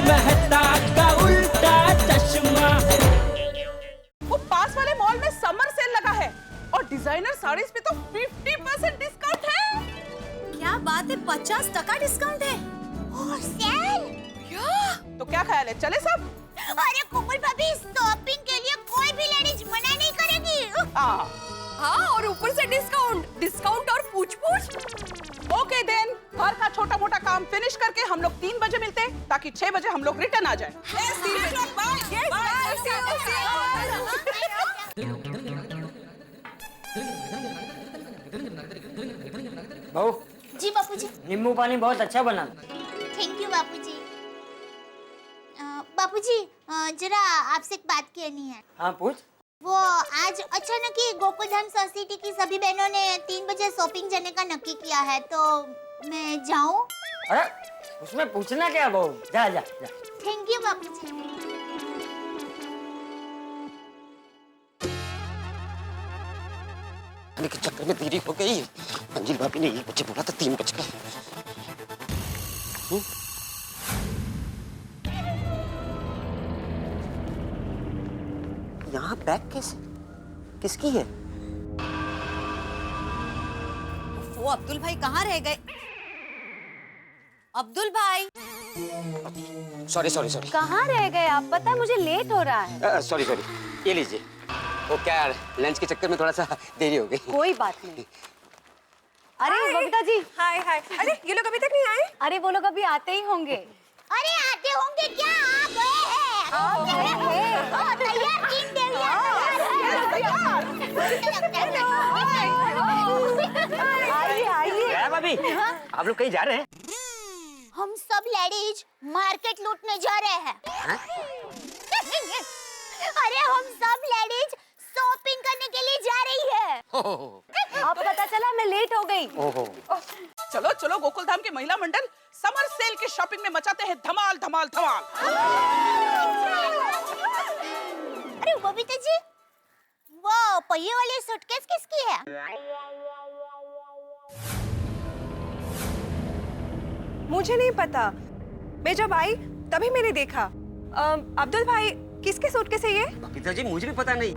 मेहता का उल्टा चश्मा। वो पास वाले मॉल में समर सेल लगा है और डिजाइनर साड़ीज पे तो 50% डिस्काउंट है। क्या बात है, 50% डिस्काउंट है। ओह सेल! तो क्या ख्याल है, चले सब? अरे कोमल भाभी, शॉपिंग के लिए कोई भी लेडीज मना नहीं करेगी। हाँ, और ऊपर से डिस्काउंट और पूछ-पूछ। ओके देन, घर का छोटा मोटा काम फिनिश करके हम लोग 3 बजे मिलते हैं ताकि 6 बजे हम लोग रिटर्न आ जाए। बहू जी बापूजी। नींबू पानी बहुत अच्छा बना। थैंक यू बापूजी। बापूजी, जरा आपसे एक बात कहनी है। हाँ पूछ। वो आज अचानक ही गोकुलधाम सोसाइटी की सभी बहनों ने 3 बजे शॉपिंग जाने का नक्की किया है, तो मैं जाऊं? अरे उसमें पूछना क्या बहू, जा जा जा। थैंक यू बापूजी। के चक्कर में देरी हो गई। अंजिल भाभी ने 1 बजे बोला था, 3 बज गए। यहाँ बैग कैसे, किसकी है? वो अब्दुल भाई कहाँ रह गए? अब्दुल भाई सॉरी सॉरी सॉरी। कहाँ रह गए आप? पता मुझे लेट हो रहा है। सॉरी सॉरी, ये लीजिए। वो क्या लंच के चक्कर में थोड़ा सा देरी हो गई। कोई बात नहीं। अरे बबीता जी, हाय हाय। अरे ये लोग अभी तक नहीं आए? अरे वो लोग अभी आते ही होंगे। अरे आते होंगे क्या, आ गए हैं। तैयार टीम आइए आइए। क्या भाभी, आप लोग कहीं जा रहे हैं? हम सब लेडीज मार्केट लूटने जा रहे हैं। अरे हम सब लेडीज शॉपिंग करने के लिए जा रही है। अब पता चला मैं लेट हो गई। ओहो। चलो चलो, गोकुलधाम के महिला मंडल समर सेल की शॉपिंग में मचाते हैं धमाल धमाल धमाल। अरे बबीता जी, वो पहिए वाली सूटकेस किसकी है? मुझे नहीं पता, मैं जब आई तभी मैंने देखा। अब्दुल भाई, किसके सूटकेस है ये? बबीता जी मुझे भी पता नहीं,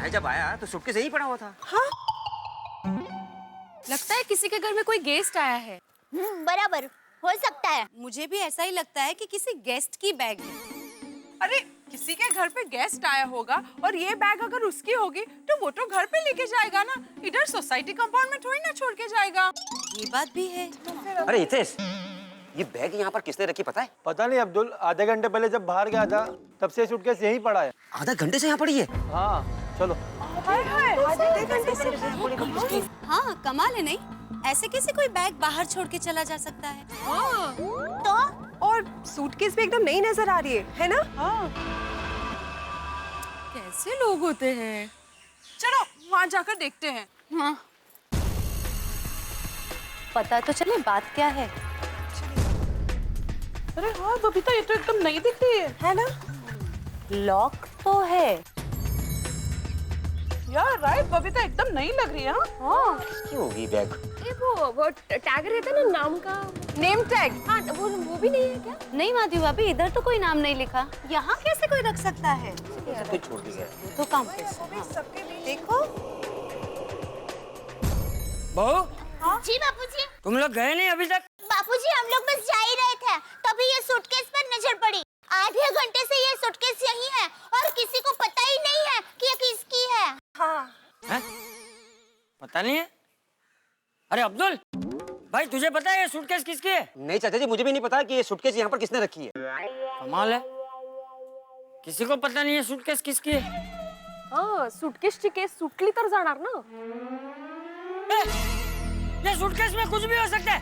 मैं जब आया तो सूटकेस यहीं पड़ा हुआ था। हाँ? लगता है किसी के घर में कोई गेस्ट आया है। बराबर, हो सकता है। मुझे भी ऐसा ही लगता है कि किसी गेस्ट की बैग है। अरे किसी के घर पे गेस्ट आया होगा और ये बैग अगर उसकी होगी तो वो तो घर पे लेके जाएगा ना, इधर सोसाइटी कंपाउंड में थोड़ी ना छोड़ के जाएगा। ये बात भी है। अरे हितेश, ये बैग यहाँ पर किसने रखी पता है? पता नहीं अब्दुल, आधे घंटे पहले जब बाहर गया था तब से सूटकेस यहीं पड़ा है। आधा घंटे से यहाँ पड़ी है? हाँ चलो। हाँ कमाल है, नहीं ऐसे कैसे कोई बैग बाहर छोड़ के चला जा सकता है? तो और सूटकेस भी एकदम नई नजर आ रही है ना? कैसे लोग होते हैं? चलो वहाँ जाकर देखते हैं। हाँ, पता तो चले बात क्या है। अरे हाँ बबीता, ये तो एकदम नई दिख रही है ना? लॉक तो है यार। राइट बबीता, एकदम नई लग रही है। हाँ क्यों होगी बैग? वो टैग रहता है ना नाम का, नेम टैग। हाँ वो भी नहीं है क्या? नहीं माधवी भाभी, इधर तो कोई नाम नहीं लिखा। यहाँ कैसे कोई रख सकता है? कोई छोड़ के गया। तो काम कैसे? देखो। बहू, जी बापूजी। तुम लोग गए नहीं अभी तक? बापूजी, हम लोग बस जा ही रहे थे, तभी ये सूटकेस पर नजर पड़ी। आधे घंटे से ये सूटकेस यहीं है और किसी को पता ही नहीं है कि ये किसकी है। हाँ। है? पता नहीं है? अरे अब्दुल भाई, तुझे पता है ये सूटकेस किसकी है? नहीं चाचा जी, मुझे भी नहीं पता कि ये सूटकेस यहाँ पर किसने रखी है। कमाल है, किसी को पता नहीं है सूटकेस किसकी है। सुटकेसची केस सुटली तर जाणार ना। ये सूटकेस में कुछ भी हो सकता है।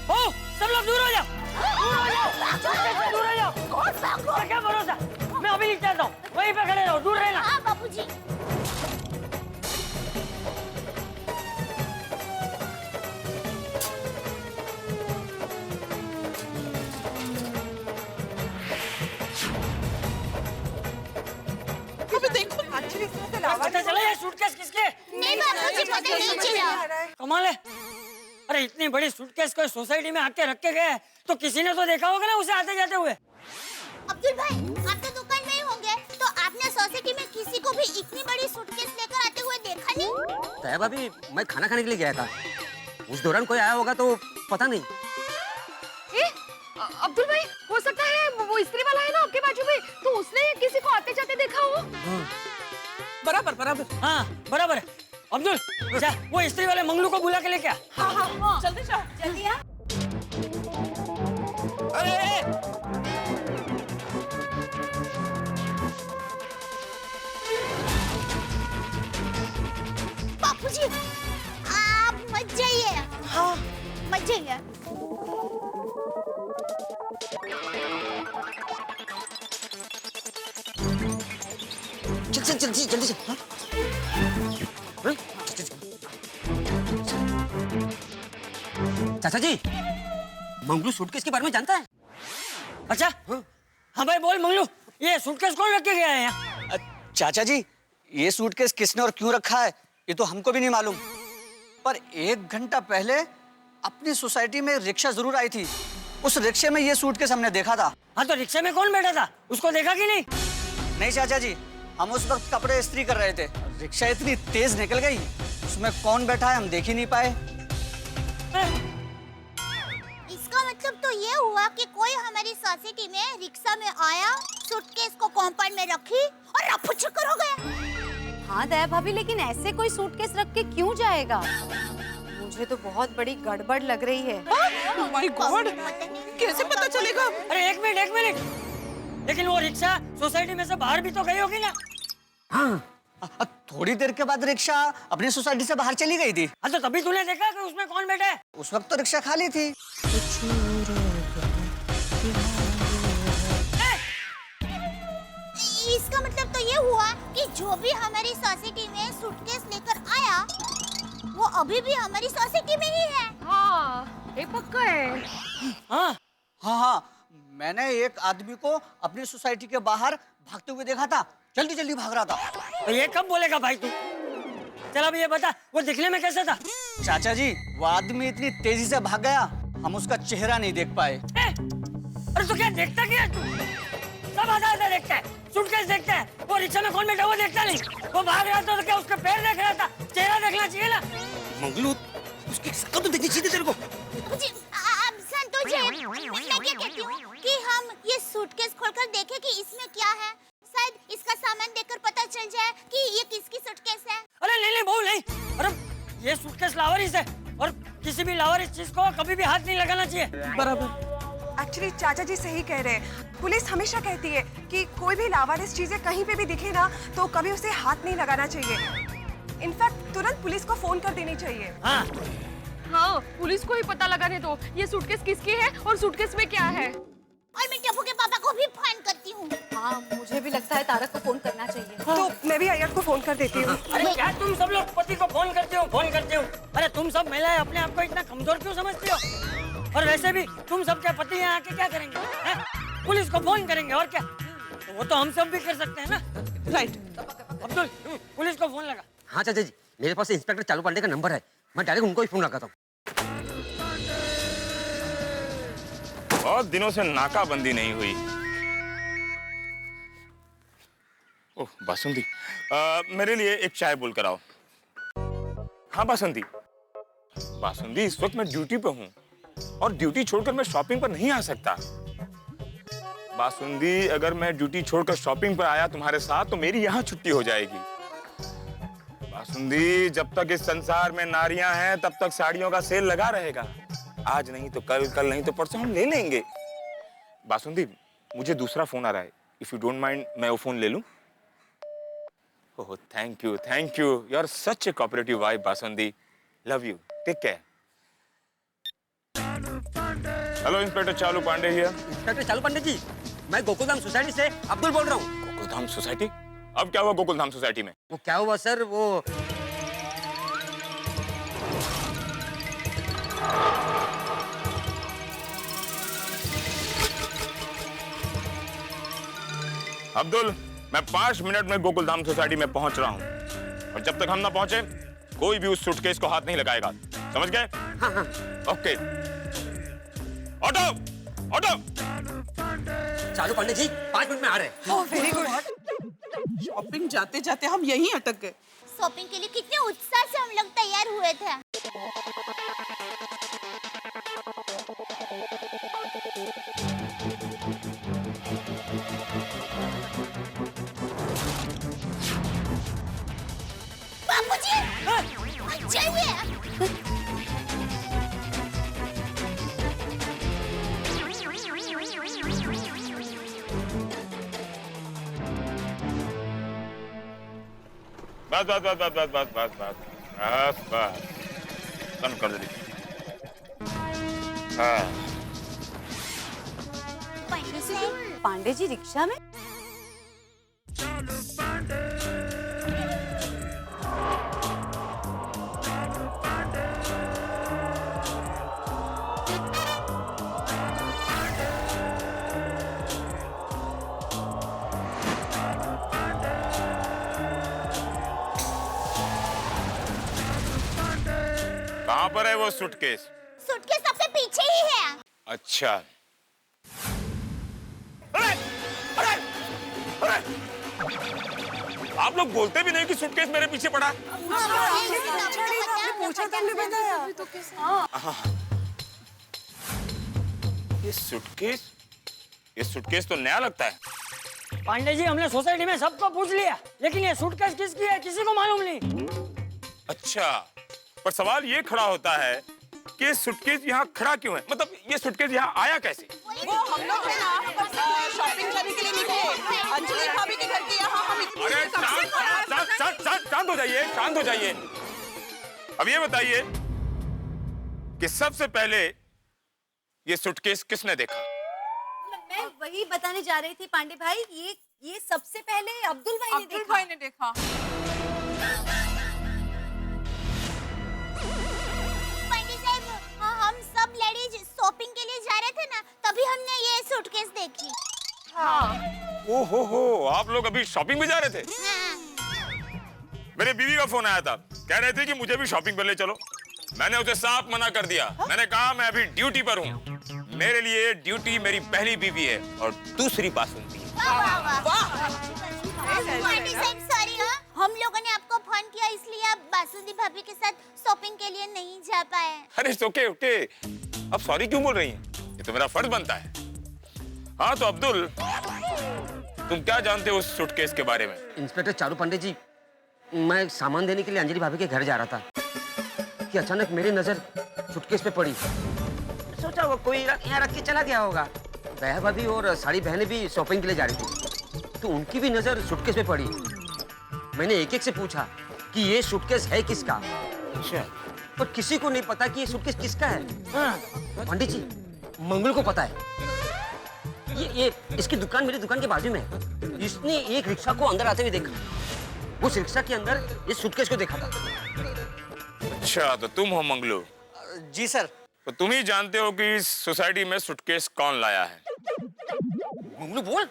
ओ, सब लोग दूर हो जाओ, दूर हो जाओ। क्या भरोसा, मैं अभी लिख जाता हूँ, वहीं पे खड़े रहो, दूर रहना। हाँ बापूजी। पता चला ये सूटकेस किसके? नहीं बापूजी, पता नहीं चला। कमाल है, अरे इतनी बड़ी सूटकेस कोई सोसाइटी में आके रख के गए तो किसी ने तो देखा होगा ना उसे आते जाते हुए। अब्दुल भाई, आप तो दुकान में ही होंगे, तो आपने सोसाइटी में किसी को भी इतनी बड़ी सूटकेस लेकर आते हुए देखा नहीं? दया भाभी, मैं खाना खाने के लिए गया था, उस दौरान कोई आया होगा तो पता नहीं। अब्दुल भाई, हो सकता है वो इस्त्री वाला है ना आपके बाजू में, तो उसने किसी को आते जाते देखा हो। बराबर बराबर। हाँ बराबर है। अब्दुल, जा वो इस्त्री वाले मंगलू को बुला के लेके आ। हाँ, जल्दी जाओ। जल्दी आ। अरे बापूजी, आप मत जाइए। हाँ, मत जाइए। चल जल्दी चल। हाँ? हाँ? चल। चाचा जी, मंगलू सूटकेस के बारे में जानता है? अच्छा, हाँ भाई बोल मंगलू, ये सूटकेस कौन रख के गया है यहाँ? चाचा जी, ये सूटकेस किसने और क्यों रखा है ये तो हमको भी नहीं मालूम, पर 1 घंटा पहले अपनी सोसाइटी में रिक्शा जरूर आई थी। उस रिक्शे में ये सूटकेस हमने देखा था। हाँ तो रिक्शे में कौन बैठा था, उसको देखा कि नहीं? नहीं चाचा जी, हम उस वक्त कपड़े इस्त्री कर रहे थे, रिक्शा इतनी तेज निकल गई, उसमें कौन बैठा है हम देख ही नहीं पाए। इसका मतलब तो ये हुआ कि कोई हमारी सोसाइटी में रिक्शा में आया, सूटकेस को कॉम्पाउंड में रखी और रफू चक्कर हो गया। हाँ दया भाभी, लेकिन ऐसे कोई सूटकेस रख के क्यों जाएगा? मुझे तो बहुत बड़ी गड़बड़ लग रही है। Oh my God, कैसे पता चलेगा? अरे एक मिनट, लेकिन वो रिक्शा सोसाइटी में से बाहर भी तो गई होगी ना? हाँ, थोड़ी देर के बाद रिक्शा अपनी सोसाइटी से बाहर चली गई थी। हाँ तो तभी तूने देखा कि उसमें कौन बैठा है? उस वक्त तो रिक्शा खाली थी। इसका मतलब तो ये हुआ कि जो भी हमारी सोसाइटी में सूटकेस लेकर आया, वो अभी भी हमारी सोसाइटी में ही है। हाँ, ये पक्का है। हाँ हाँ, मैंने एक आदमी को अपनी सोसाइटी के बाहर भागते हुए देखा था, जल्दी भाग रहा था। तो ये कब बोलेगा भाई तू? चल अब ये बता, वो दिखने में कैसा था? चाचा जी, वो आदमी इतनी तेजी से भाग गया, हम उसका चेहरा नहीं देख पाए। अरे तो क्या देखता क्या तू? सब आधा देखता है, सूटकेस देखता है, वो रिक्शा में कौन बैठा वो देखता नहीं। वो भाग रहा था तो क्या उसका पैर देख रहा था? चेहरा देखना चाहिए ना। मंगलू, उसकी शक्ल तो देखनी चाहिए तेरे को। जी, अब संतोष जी, मैं क्या कहती हूँ कि हम ये सूटकेस खोलकर देखें कि इसमें क्या है। शायद इसका सामान देखकर पता चल जाए कि ये किसकी सूटकेस है। अरे नहीं बहू नहीं, अरे ये सूटकेस लावारिस है और किसी भी लावारिस चीज को कभी भी हाथ नहीं लगाना चाहिए। बराबर। एक्चुअली चाचा जी सही कह रहे हैं। पुलिस हमेशा कहती है कि कोई भी लावारिस चीजें कहीं पे भी दिखे ना तो कभी उसे हाथ नहीं लगाना चाहिए। इनफैक्ट तुरंत पुलिस को फोन कर देनी चाहिए। हाँ, पुलिस को ही पता लगाने दो ये सूटकेस किसकी है और सूटकेस में क्या है। और मैं टप्पू के पापा को भी फोन करती हूँ। हाँ, मुझे भी लगता है तारक को फोन करना चाहिए। तो मैं भी अय्यर को फोन कर देती हूँ। अरे क्या तुम सब लोग पति को फोन करते हो? अरे तुम सब महिलाएं अपने आप को इतना कमजोर क्यों समझती हो? और वैसे भी तुम सबके पति यहाँ आके क्या करेंगे? पुलिस को फोन करेंगे और क्या? तो वो तो हम सब भी कर सकते हैं ना। राइट। अब्दुल, पुलिस को फोन लगा। हाँ चाचा जी, मेरे पास इंस्पेक्टर चालू पांडे का नंबर है, मैं डायरेक्ट उनको ही फोन लगाता हूँ। बहुत दिनों से नाकाबंदी नहीं हुई। ओह बासंती, मेरे लिए एक चाय बोल कर आओ। हाँ बासंती, इस वक्त मैं ड्यूटी पे हूँ और ड्यूटी छोड़कर मैं शॉपिंग पर नहीं आ सकता। बासुंदी, अगर मैं ड्यूटी छोड़कर शॉपिंग पर आया तुम्हारे साथ तो मेरी यहाँ छुट्टी हो जाएगी। बासुंदी, जब तक इस संसार में नारियां हैं तब तक साड़ियों का सेल लगा रहेगा। आज नहीं तो कल, कल नहीं तो परसों हम ले लेंगे। बासुंदी, मुझे दूसरा फोन आ रहा है, इफ यू डोंट माइंड मैं वो फोन ले लूं? Oh thank you, you are such a cooperative wife Basundi, love you, take care. Hello inspector Chalu Pandey here. Inspector Chalu Pandey ji, मैं गोकुलधाम सोसाइटी से अब्दुल बोल रहा हूँ। गोकुलधाम सोसाइटी? अब क्या हुआ गोकुलधाम सोसाइटी में? वो क्या हुआ सर, वो अब्दुल, मैं 5 मिनट में गोकुलधाम सोसाइटी में पहुंच रहा हूं और जब तक हम ना पहुंचे कोई भी उस सूटकेस को हाथ नहीं लगाएगा, समझ गए? हाँ। ओके। ऑटो। चालू पांडे जी 5 मिनट में आ रहे हैं। Oh very good. शॉपिंग जाते जाते हम यहीं अटक गए। शॉपिंग के लिए कितने उत्साह से हम लोग तैयार हुए थे। बापूजी, चाहिए। बस बस बस बस बस बस बस बस बस बस बंद कर दे। हाँ पांडे जी रिक्शा में? कहाँ पर है वो सूटकेस? सूटकेस सबसे पीछे ही है। अच्छा। अरे अरे अरे आप लोग बोलते भी नहीं कि सूटकेस मेरे पीछे पड़ा। पूछा तो हमने बताया। ये सूटकेस तो नया लगता है। पांडे जी हमने सोसाइटी में सबको पूछ लिया, लेकिन ये सूटकेस किसकी है किसी को मालूम नहीं। अच्छा, पर सवाल ये खड़ा होता है कि ये सूटकेस यहाँ खड़ा क्यों है? मतलब ये सूटकेस यहाँ आया कैसे? वो हम लोग है ना शॉपिंग करने के लिए निकले अंजलि भाभी के घर के यहाँ। हम अरे शांत हो जाइए, शांत हो जाइए। अब ये बताइए कि सबसे पहले ये सूटकेस किसने देखा? मैं वही बताने जा रही थी पांडे भाई, ये सबसे पहले अब्दुल भाई ने देखा। पांडे साहब, हम सब लेडीज शॉपिंग के लिए जा रहे थे ना, तभी हमने ये सूटकेस देखी। ओहो, आप लोग अभी शॉपिंग में जा रहे थे? मेरे बीवी का फोन आया था, कह रहे थे कि मुझे भी शॉपिंग पर ले चलो। मैंने उसे साफ मना कर दिया। मैंने कहा मैं अभी ड्यूटी पर हूँ, मेरे लिए ड्यूटी मेरी पहली बीवी है और दूसरी बासुंदी है। सॉरी, हम लोगों ने आपको फोन किया इसलिए आप बासुंदी भाभी के साथ शॉपिंग के लिए नहीं जा पाए। अरे ओके ओके, अब सॉरी क्यों बोल रही हैं? ये तो मेरा फर्ज बनता है। हाँ तो अब्दुल, तुम क्या जानते हो उस सूटकेस के बारे में? इंस्पेक्टर चालू पांडे जी, मैं सामान देने के लिए अंजलि भाभी के घर जा रहा था कि अचानक मेरी नजर सूटकेस पे पड़ी। सोचा वो कोई यहाँ रख के चला गया होगा। दया भाभी और साड़ी बहनें भी शॉपिंग के लिए जा रही थी, तो उनकी भी नजर सूटकेस पे पड़ी। मैंने एक एक से पूछा कि ये सूटकेस है किसका। अच्छा, पर किसी को नहीं पता कि ये सूटकेस किसका है। पंडित जी, मंगल को पता है। ये इसकी दुकान मेरी दुकान के बाजू में है। इसने एक रिक्शा को अंदर आते हुए देखा। उस रिक्शा के अंदर ये सूटकेस को देखा था। अच्छा, तो तुम हो मंगलू? जी सर। तो तुम ही जानते हो कि इस सोसाइटी में सूटकेस कौन लाया है? मंगलू बोल।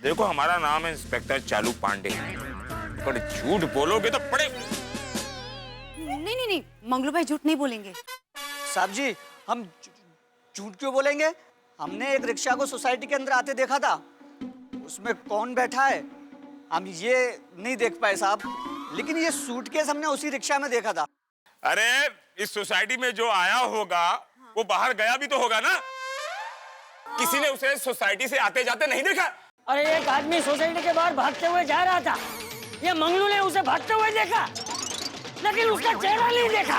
देखो, हमारा नाम है इंस्पेक्टर चालू पांडे, पर झूठ बोलोगे तो पड़े। नहीं, मंगलू भाई झूठ नहीं बोलेंगे। साहब जी, हम झूठ क्यों बोलेंगे? हमने एक रिक्शा को सोसाइटी के अंदर आते देखा था। उसमें कौन बैठा है हम ये नहीं देख पाए साहब, लेकिन ये सूटकेस हमने उसी रिक्शा में देखा था। अरे इस सोसाइटी में जो आया होगा वो बाहर गया भी तो होगा ना। किसी ने उसे सोसाइटी से आते जाते नहीं देखा? अरे एक आदमी सोसाइटी के बाहर भागते हुए जा रहा था, ये मंगलू ने उसे भागते हुए देखा, लेकिन उसका चेहरा नहीं देखा।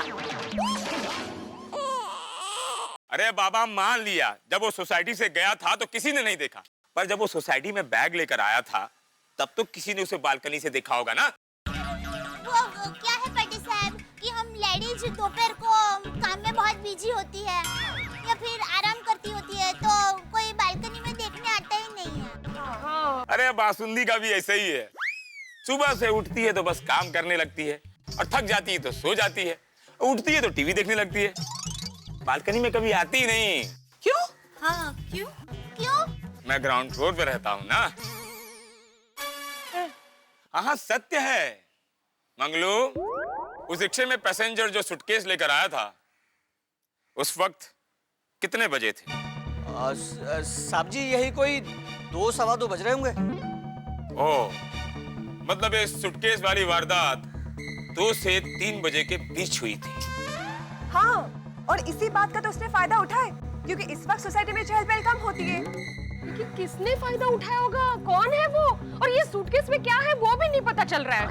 अरे बाबा, मान लिया जब वो सोसाइटी से गया था तो किसी ने नहीं देखा, पर जब वो सोसाइटी में बैग लेकर आया था तब तो किसी ने उसे बालकनी से देखा होगा ना। वो क्या है पांडे साहब कि हम लेडीज दोपहर को काम में बहुत बिजी होती है या फिर आराम करती होती है, तो कोई बालकनी में देखने आता ही नहीं है। अरे बासुंदी का भी ऐसा ही है। सुबह से उठती है तो बस काम करने लगती है, और थक जाती है तो सो जाती है, उठती है तो टीवी देखने लगती है, बालकनी में कभी आती ही नहीं। क्यों? हाँ, क्यों? क्यों? मैं ग्राउंड फ्लोर पे रहता हूँ ना। हाँ, सत्य है मंगलू। उस रिक्शे में पैसेंजर जो सूटकेस लेकर आया था, उस वक्त कितने बजे थे? साहब जी यही कोई 2-2:15 बज रहे होंगे। ओह, मतलब ये सूटकेस वाली वारदात 2 से 3 बजे के बीच हुई थी। हाँ, और इसी बात का तो उसने फायदा उठाए, क्योंकि इस वक्त सोसाइटी में चहल पहल कम होती है। लेकिन किसने फायदा उठाया होगा? कौन है वो? और ये सूटकेस में क्या है वो भी नहीं पता चल रहा है।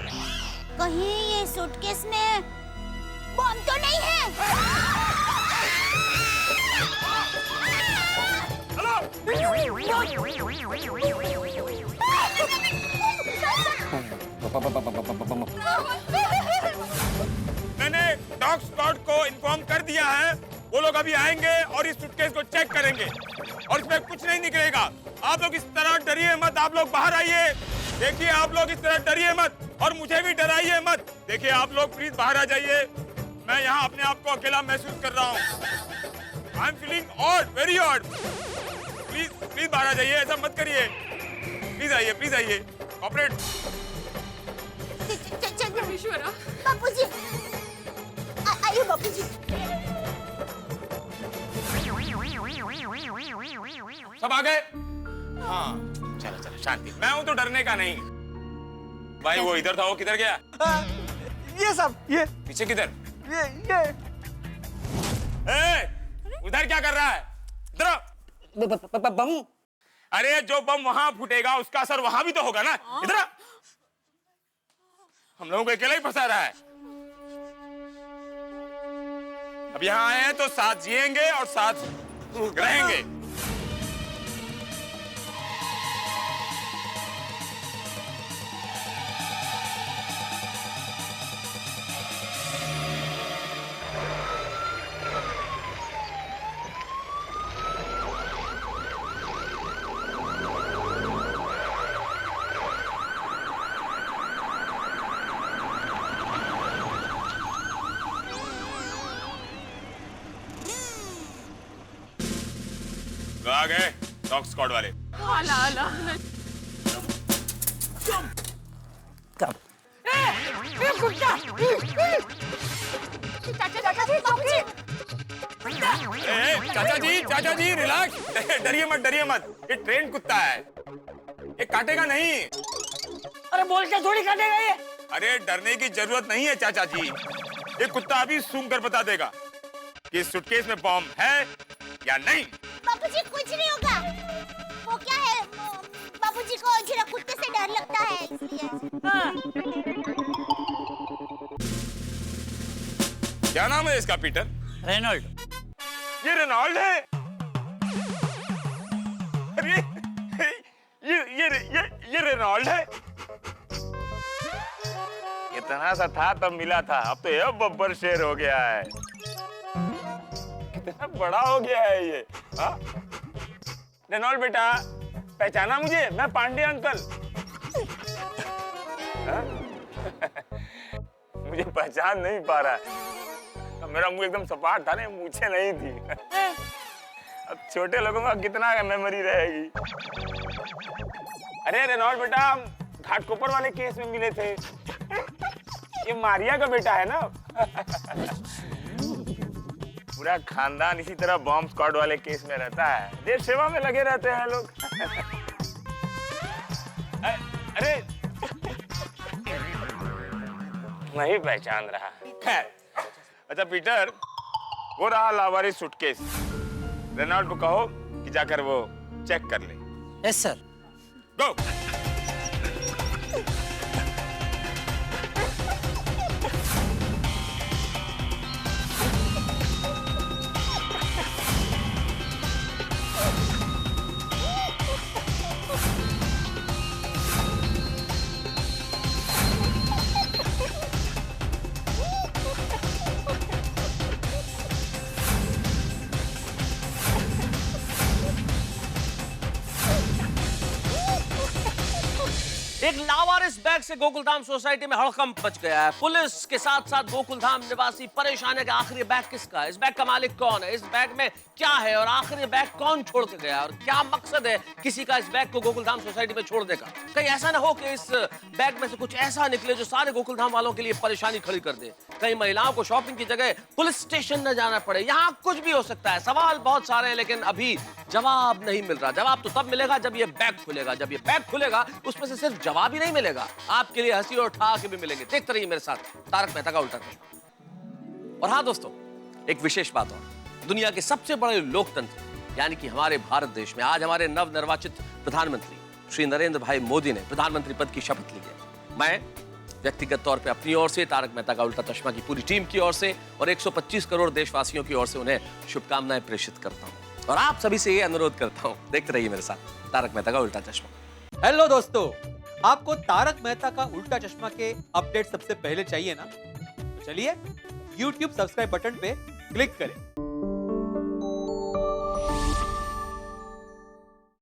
कहीं ये सूटकेस में बम तो नहीं है? मैंने डॉग स्क्वाड को इन्फॉर्म कर दिया है, वो लोग अभी आएंगे और इस सूटकेस को चेक करेंगे और इसमें कुछ नहीं निकलेगा। आप लोग इस तरह डरिए मत, आप लोग बाहर आइए। देखिए आप लोग इस तरह डरिए मत और मुझे भी डराइए मत। देखिए आप लोग प्लीज बाहर आ जाइए, मैं यहाँ अपने आप को अकेला महसूस कर रहा हूँ। I am feeling odd, very odd. Please please बाहर आ जाइए, ऐसा मत करिए। प्लीज आइए, कॉपरेट। बापूजी, आइए बापूजी। सब आ गए? हाँ, चलो शांति। मैं हूं तो डरने का नहीं। भाई वो इधर था, वो किधर गया? ये सब ये पीछे किधर? ये उधर क्या कर रहा है? इधर बम। अरे जो बम वहां फूटेगा उसका असर वहां भी तो होगा ना। इधर हम लोगों को अकेला ही फंसा रहा है। अब यहाँ आए हैं तो साथ जिएंगे और साथ रहेंगे। आ गए डॉग स्क्वाड वाले। चाचा जी रिलैक्स, डरिए मत। ये ट्रेन कुत्ता है, ये काटेगा नहीं। अरे बोल के थोड़ी काटेगा ये। अरे डरने की जरूरत नहीं है चाचा जी, ये कुत्ता अभी सूंघ कर बता देगा कि इस सूटकेस में बॉम्ब है या नहीं। बापूजी कुछ नहीं होगा। वो क्या है, बापूजी को जरा कुत्ते से डर लगता है इसलिए। क्या नाम है इसका? पीटर? रेनॉल्ड। ये रेनॉल्ड है? अरे ये रेनॉल्ड है? इतना सा था तब मिला था, अब तो ये बब्बर शेर हो गया है। कितना बड़ा हो गया है ये। हाँ? रेनॉल्ड बेटा, पहचाना मुझे? मैं पांडे अंकल। मुझे पहचान नहीं पा रहा है। मेरा मुंह एकदम सपाट था ना, मूछें नहीं थी। अब छोटे लोगों का कितना मेमोरी रहेगी। अरे रेनॉल्ड बेटा, हम घाटकोपर वाले केस में मिले थे। ये मारिया का बेटा है ना? पूरा खानदान इसी तरह बॉम्ब स्क्वाड वाले केस में रहता है। देश सेवा में लगे रहते हैं लोग। अरे नहीं पहचान रहा। खैर, अच्छा पीटर, वो रहा लावारिस सूटकेस। रेनॉल्ड को कहो कि जाकर वो चेक कर ले। Yes sir. गो। एक लावारिस बैग से गोकुलधाम सोसाइटी में हड़कंप मच गया है। पुलिस के साथ साथ गोकुलधाम निवासी परेशान है कि आखिर ये बैग किसका है, इस बैग का मालिक कौन है, इस बैग में क्या है और आखिर ये बैग कौन छोड़ के गया और क्या मकसद है किसी का इस बैग को गोकुलधाम सोसाइटी में छोड़ने का। कहीं ऐसा ना हो कि इस बैग में से कुछ ऐसा निकले जो सारे गोकुलधाम वालों के लिए परेशानी खड़ी कर दे। कहीं महिलाओं को शॉपिंग की जगह पुलिस स्टेशन न जाना पड़े। यहाँ कुछ भी हो सकता है। सवाल बहुत सारे हैं लेकिन अभी जवाब नहीं मिल रहा। जवाब तो तब मिलेगा जब ये बैग खुलेगा। जब ये बैग खुलेगा उसमें से सिर्फ जवाब ही नहीं मिलेगा, आपके लिए हंसी और ठहाके भी मिलेंगे। देखते रहिए मेरे साथ तारक मेहता का उल्टा चश्मा। और हाँ दोस्तों, एक विशेष बात और, दुनिया के सबसे बड़े लोकतंत्र यानी कि हमारे भारत देश में आज हमारे नवनिर्वाचित प्रधानमंत्री श्री नरेंद्र भाई मोदी ने प्रधानमंत्री पद की शपथ ली है। मैं व्यक्तिगत तौर पे अपनी ओर से, तारक मेहता का उल्टा चश्मा की पूरी टीम की ओर से और 125 करोड़ देशवासियों की ओर से उन्हें शुभकामनाएं प्रेषित करता हूं और आप सभी से ये अनुरोध करता हूं, देखते रहिए मेरे साथ तारक मेहता का उल्टा चश्मा। हेलो दोस्तों, आपको तारक मेहता का उल्टा चश्मा के अपडेट सबसे पहले चाहिए ना? चलिए YouTube सब्सक्राइब बटन पे क्लिक करें